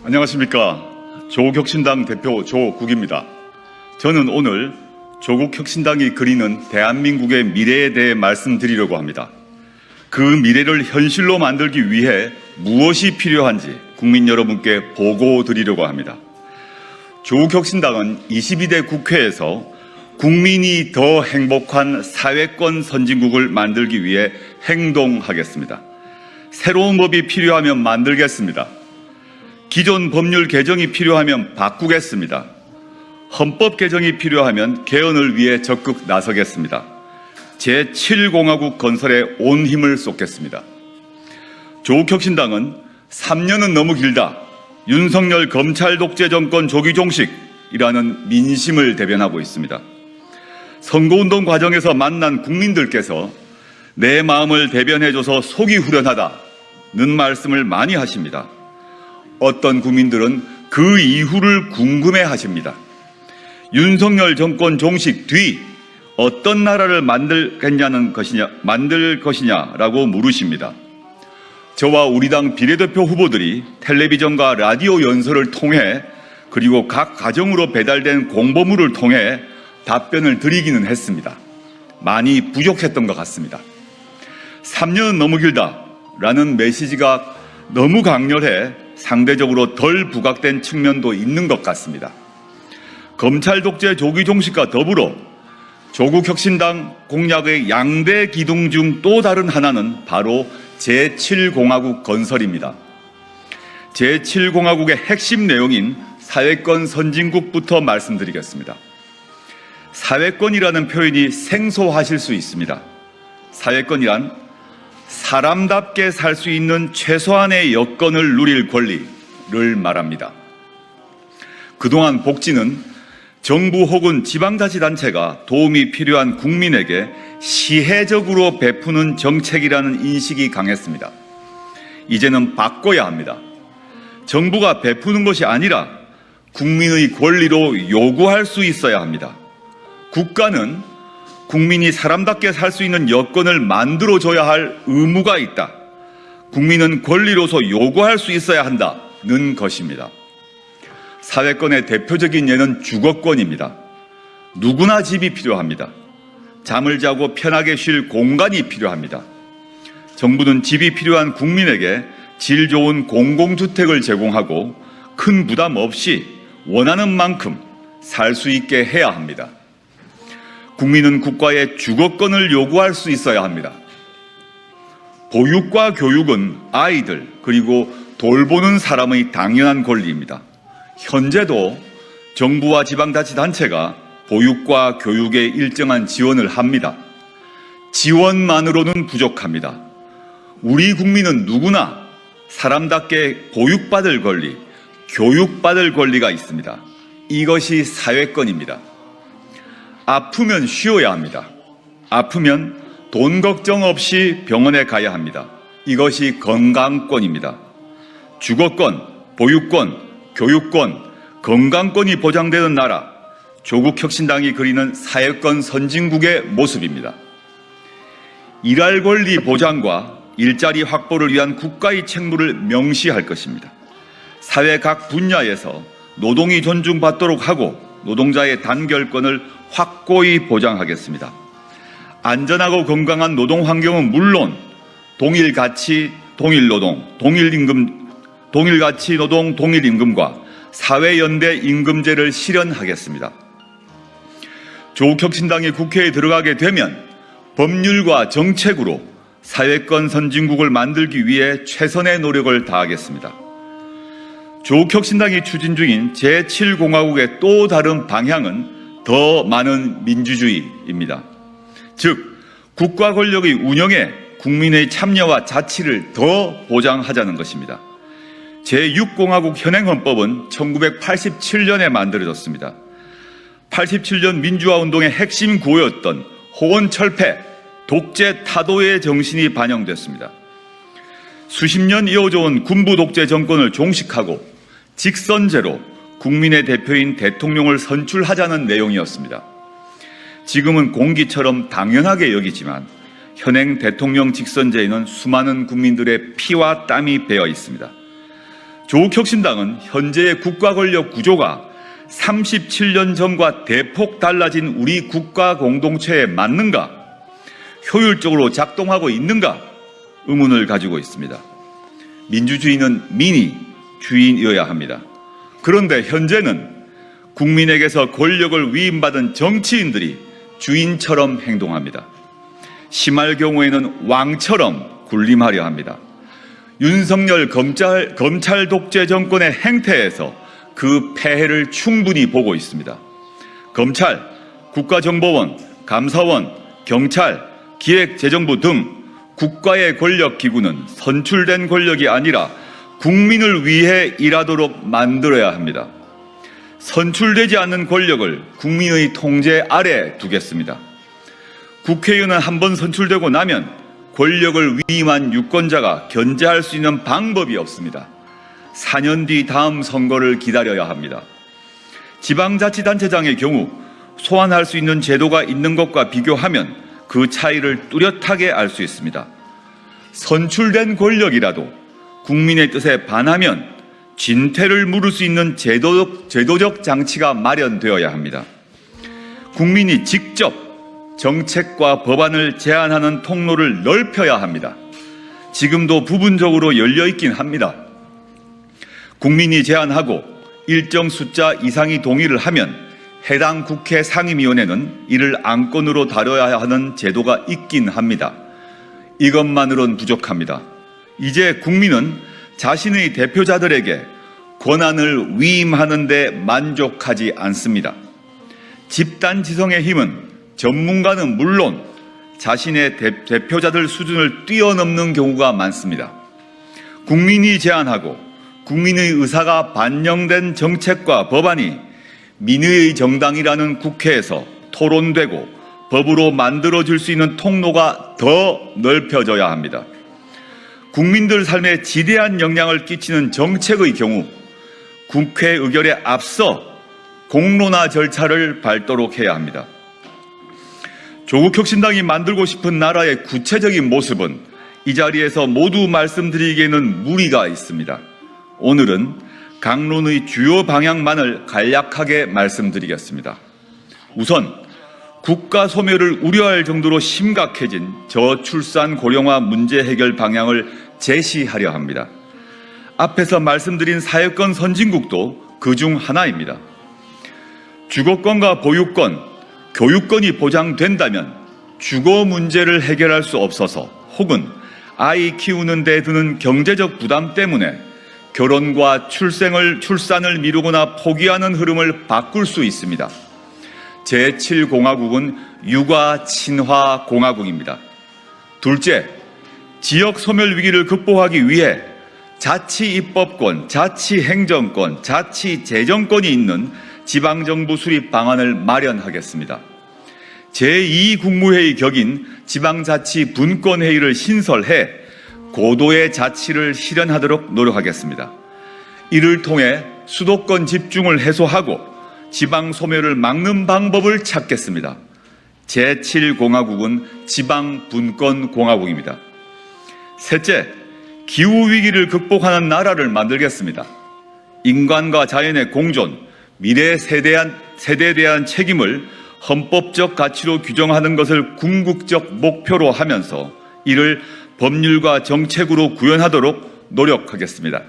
안녕하십니까. 조국혁신당 대표 조국입니다. 저는 오늘 조국혁신당이 그리는 대한민국의 미래에 대해 말씀드리려고 합니다. 그 미래를 현실로 만들기 위해 무엇이 필요한지 국민 여러분께 보고 드리려고 합니다. 조국혁신당은 22대 국회에서 국민이 더 행복한 사회권 선진국을 만들기 위해 행동하겠습니다. 새로운 법이 필요하면 만들겠습니다. 기존 법률 개정이 필요하면 바꾸겠습니다. 헌법 개정이 필요하면 개헌을 위해 적극 나서겠습니다. 제7공화국 건설에 온 힘을 쏟겠습니다. 조국혁신당은 3년은 너무 길다, 윤석열 검찰 독재 정권 조기 종식이라는 민심을 대변하고 있습니다. 선거운동 과정에서 만난 국민들께서 내 마음을 대변해줘서 속이 후련하다는 말씀을 많이 하십니다. 어떤 국민들은 그 이후를 궁금해 하십니다. 윤석열 정권 종식 뒤 어떤 나라를 만들 것이냐라고 물으십니다. 저와 우리 당 비례대표 후보들이 텔레비전과 라디오 연설을 통해 그리고 각 가정으로 배달된 공보물을 통해 답변을 드리기는 했습니다. 많이 부족했던 것 같습니다. 3년은 너무 길다라는 메시지가 너무 강렬해 상대적으로 덜 부각된 측면도 있는 것 같습니다. 검찰 독재 조기 종식과 더불어 조국혁신당 공약의 양대 기둥 중 또 다른 하나는 바로 제7공화국 건설입니다. 제7공화국의 핵심 내용인 사회권 선진국부터 말씀드리겠습니다. 사회권이라는 표현이 생소하실 수 있습니다. 사회권이란 사람답게 살 수 있는 최소한의 여건을 누릴 권리를 말합니다. 그동안 복지는 정부 혹은 지방자치단체가 도움이 필요한 국민에게 시혜적으로 베푸는 정책이라는 인식이 강했습니다. 이제는 바꿔야 합니다. 정부가 베푸는 것이 아니라 국민의 권리로 요구할 수 있어야 합니다. 국가는 국민이 사람답게 살 수 있는 여건을 만들어줘야 할 의무가 있다. 국민은 권리로서 요구할 수 있어야 한다는 것입니다. 사회권의 대표적인 예는 주거권입니다. 누구나 집이 필요합니다. 잠을 자고 편하게 쉴 공간이 필요합니다. 정부는 집이 필요한 국민에게 질 좋은 공공주택을 제공하고 큰 부담 없이 원하는 만큼 살 수 있게 해야 합니다. 국민은 국가에 주거권을 요구할 수 있어야 합니다. 보육과 교육은 아이들 그리고 돌보는 사람의 당연한 권리입니다. 현재도 정부와 지방자치단체가 보육과 교육에 일정한 지원을 합니다. 지원만으로는 부족합니다. 우리 국민은 누구나 사람답게 보육받을 권리, 교육받을 권리가 있습니다. 이것이 사회권입니다. 아프면 쉬어야 합니다. 아프면 돈 걱정 없이 병원에 가야 합니다. 이것이 건강권입니다. 주거권, 보육권, 교육권, 건강권이 보장되는 나라, 조국혁신당이 그리는 사회권 선진국의 모습입니다. 일할 권리 보장과 일자리 확보를 위한 국가의 책무를 명시할 것입니다. 사회 각 분야에서 노동이 존중받도록 하고 노동자의 단결권을 확고히 보장하겠습니다. 안전하고 건강한 노동 환경은 물론 동일 가치, 동일 노동, 동일 가치 노동, 동일 임금과 사회연대 임금제를 실현하겠습니다. 조국혁신당이 국회에 들어가게 되면 법률과 정책으로 사회권 선진국을 만들기 위해 최선의 노력을 다하겠습니다. 조국혁신당이 추진 중인 제7공화국의 또 다른 방향은 더 많은 민주주의입니다. 즉, 국가 권력의 운영에 국민의 참여와 자치를 더 보장하자는 것입니다. 제6공화국 현행헌법은 1987년에 만들어졌습니다. 87년 민주화운동의 핵심 구호였던 호언철폐, 독재 타도의 정신이 반영됐습니다. 수십 년 이어져 온 군부 독재 정권을 종식하고 직선제로 국민의 대표인 대통령을 선출하자는 내용이었습니다. 지금은 공기처럼 당연하게 여기지만 현행 대통령 직선제에는 수많은 국민들의 피와 땀이 배어 있습니다. 조국혁신당은 현재의 국가 권력 구조가 37년 전과 대폭 달라진 우리 국가 공동체에 맞는가, 효율적으로 작동하고 있는가 의문을 가지고 있습니다. 민주주의는 민이 주인이어야 합니다. 그런데 현재는 국민에게서 권력을 위임받은 정치인들이 주인처럼 행동합니다. 심할 경우에는 왕처럼 군림하려 합니다. 윤석열 검찰 독재 정권의 행태에서 그 폐해를 충분히 보고 있습니다. 검찰, 국가정보원, 감사원, 경찰, 기획재정부 등 국가의 권력기구는 선출된 권력이 아니라 국민을 위해 일하도록 만들어야 합니다. 선출되지 않는 권력을 국민의 통제 아래 두겠습니다. 국회의원은 한번 선출되고 나면 권력을 위임한 유권자가 견제할 수 있는 방법이 없습니다. 4년 뒤 다음 선거를 기다려야 합니다. 지방자치단체장의 경우 소환할 수 있는 제도가 있는 것과 비교하면 그 차이를 뚜렷하게 알 수 있습니다. 선출된 권력이라도 국민의 뜻에 반하면 진퇴를 물을 수 있는 제도적 장치가 마련되어야 합니다. 국민이 직접 정책과 법안을 제안하는 통로를 넓혀야 합니다. 지금도 부분적으로 열려 있긴 합니다. 국민이 제안하고 일정 숫자 이상이 동의를 하면 해당 국회 상임위원회는 이를 안건으로 다뤄야 하는 제도가 있긴 합니다. 이것만으론 부족합니다. 이제 국민은 자신의 대표자들에게 권한을 위임하는 데 만족하지 않습니다. 집단지성의 힘은 전문가는 물론 자신의 대표자들 수준을 뛰어넘는 경우가 많습니다. 국민이 제안하고 국민의 의사가 반영된 정책과 법안이 민의의 정당이라는 국회에서 토론되고 법으로 만들어질 수 있는 통로가 더 넓혀져야 합니다. 국민들 삶에 지대한 영향을 끼치는 정책의 경우 국회 의결에 앞서 공론화 절차를 밟도록 해야 합니다. 조국혁신당이 만들고 싶은 나라의 구체적인 모습은 이 자리에서 모두 말씀드리기에는 무리가 있습니다. 오늘은 강론의 주요 방향만을 간략하게 말씀드리겠습니다. 우선 국가 소멸을 우려할 정도로 심각해진 저출산 고령화 문제 해결 방향을 제시하려 합니다. 앞에서 말씀드린 사회권 선진국도 그중 하나입니다. 주거권과 보유권, 교육권이 보장된다면 주거 문제를 해결할 수 없어서 혹은 아이 키우는 데 드는 경제적 부담 때문에 결혼과 출산을 미루거나 포기하는 흐름을 바꿀 수 있습니다. 제7공화국은 육아 친화 공화국입니다. 둘째, 지역 소멸 위기를 극복하기 위해 자치입법권, 자치행정권, 자치재정권이 있는 지방정부 수립 방안을 마련하겠습니다. 제2국무회의 격인 지방자치분권회의를 신설해 고도의 자치를 실현하도록 노력하겠습니다. 이를 통해 수도권 집중을 해소하고 지방 소멸을 막는 방법을 찾겠습니다. 제7공화국은 지방분권공화국입니다. 셋째, 기후위기를 극복하는 나라를 만들겠습니다. 인간과 자연의 공존, 미래 세대에 대한 책임을 헌법적 가치로 규정하는 것을 궁극적 목표로 하면서 이를 법률과 정책으로 구현하도록 노력하겠습니다.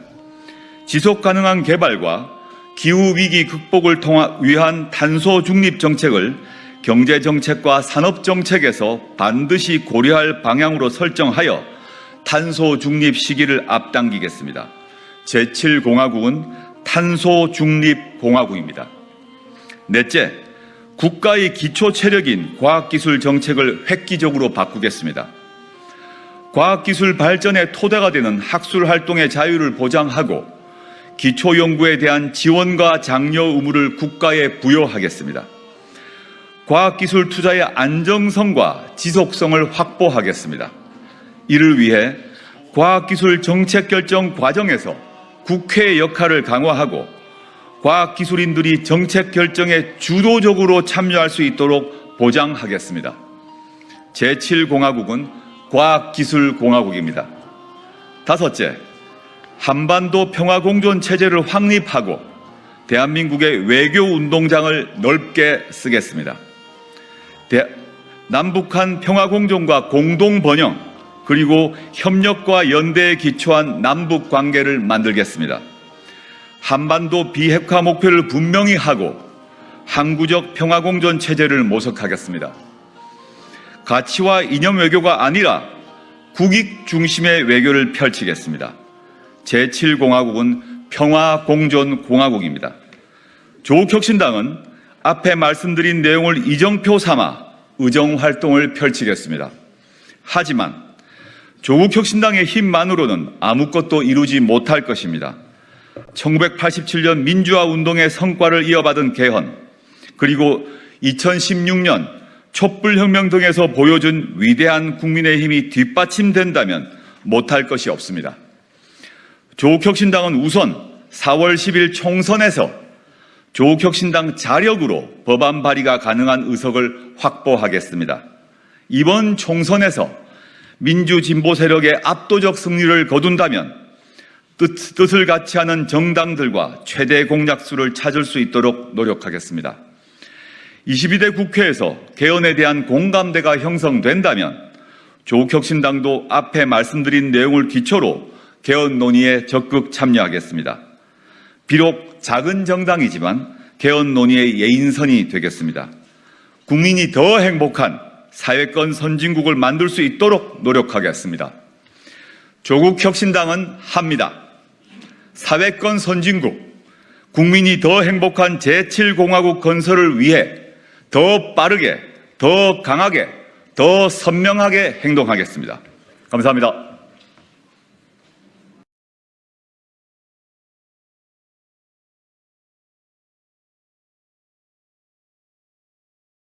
지속 가능한 개발과 기후위기 극복을 위한 탄소 중립 정책을 경제정책과 산업정책에서 반드시 고려할 방향으로 설정하여 탄소 중립 시기를 앞당기겠습니다. 제7공화국은 탄소 중립 공화국입니다. 넷째, 국가의 기초 체력인 과학기술 정책을 획기적으로 바꾸겠습니다. 과학기술 발전의 토대가 되는 학술활동의 자유를 보장하고 기초연구에 대한 지원과 장려 의무를 국가에 부여하겠습니다. 과학기술 투자의 안정성과 지속성을 확보하겠습니다. 이를 위해 과학기술 정책 결정 과정에서 국회의 역할을 강화하고 과학기술인들이 정책 결정에 주도적으로 참여할 수 있도록 보장하겠습니다. 제7공화국은 과학기술공화국입니다. 다섯째, 한반도 평화공존 체제를 확립하고 대한민국의 외교 운동장을 넓게 쓰겠습니다. 남북한 평화공존과 공동번영 그리고 협력과 연대에 기초한 남북 관계를 만들겠습니다. 한반도 비핵화 목표를 분명히 하고 항구적 평화공존 체제를 모색하겠습니다. 가치와 이념 외교가 아니라 국익 중심의 외교를 펼치겠습니다. 제7공화국은 평화공존공화국입니다. 조국혁신당은 앞에 말씀드린 내용을 이정표 삼아 의정활동을 펼치겠습니다. 하지만 조국혁신당의 힘만으로는 아무것도 이루지 못할 것입니다. 1987년 민주화운동의 성과를 이어받은 개헌, 그리고 2016년 촛불혁명 등에서 보여준 위대한 국민의힘이 뒷받침된다면 못할 것이 없습니다. 조국혁신당은 우선 4월 10일 총선에서 조국혁신당 자력으로 법안 발의가 가능한 의석을 확보하겠습니다. 이번 총선에서 민주진보 세력의 압도적 승리를 거둔다면 뜻을 같이 하는 정당들과 최대 공약수를 찾을 수 있도록 노력하겠습니다. 22대 국회에서 개헌에 대한 공감대가 형성된다면 조국혁신당도 앞에 말씀드린 내용을 기초로 개헌 논의에 적극 참여하겠습니다. 비록 작은 정당이지만 개헌 논의의 예인선이 되겠습니다. 국민이 더 행복한 사회권 선진국을 만들 수 있도록 노력하겠습니다. 조국혁신당은 합니다. 사회권 선진국, 국민이 더 행복한 제7공화국 건설을 위해 더 빠르게, 더 강하게, 더 선명하게 행동하겠습니다. 감사합니다.